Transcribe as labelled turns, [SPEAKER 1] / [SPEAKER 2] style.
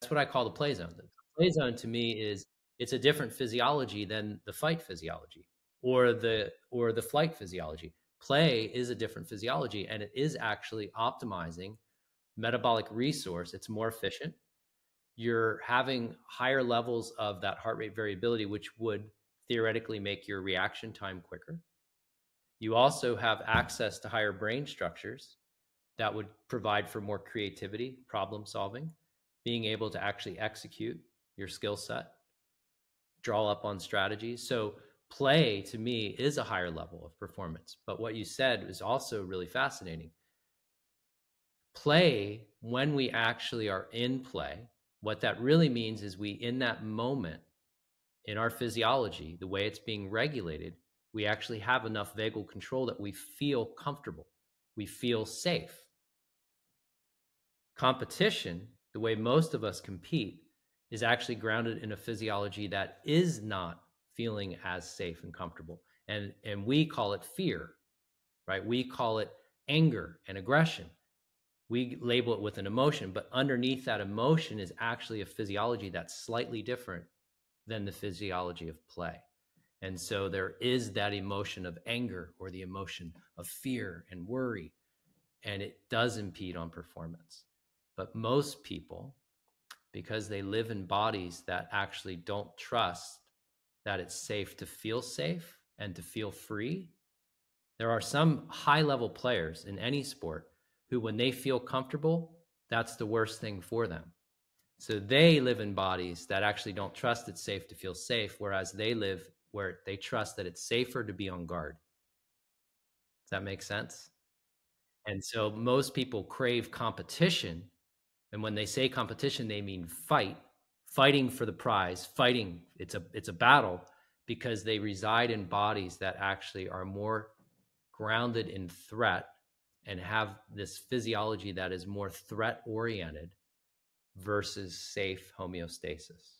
[SPEAKER 1] that's what I call the play zone. The play zone to me is it's a different physiology than the fight physiology or the flight physiology. Play is a different physiology, and it is actually optimizing metabolic resource. It's more efficient. You're having higher levels of that heart rate variability, which would theoretically make your reaction time quicker. You also have access to higher brain structures that would provide for more creativity, problem solving, being able to actually execute your skill set, draw up on strategies. So play to me is a higher level of performance. But what you said is also really fascinating. Play, when we actually are in play, what that really means is we, in that moment, in our physiology, the way it's being regulated, we actually have enough vagal control that we feel comfortable. We feel safe. Competition, the way most of us compete, is actually grounded in a physiology that is not feeling as safe and comfortable. And we call it fear, right? We call it anger and aggression. We label it with an emotion, but underneath that emotion is actually a physiology that's slightly different than the physiology of play. And so there is that emotion of anger or the emotion of fear and worry, and it does impede on performance. But most people, because they live in bodies that actually don't trust that it's safe to feel safe and to feel free, there are some high-level players in any sport who, when they feel comfortable, that's the worst thing for them. So they live in bodies that actually don't trust it's safe to feel safe, whereas they live where they trust that it's safer to be on guard. Does that make sense? And so most people crave competition. And when they say competition, they mean fighting for the prize, fighting. It's a battle because they reside in bodies that actually are more grounded in threat and have this physiology that is more threat oriented versus safe homeostasis.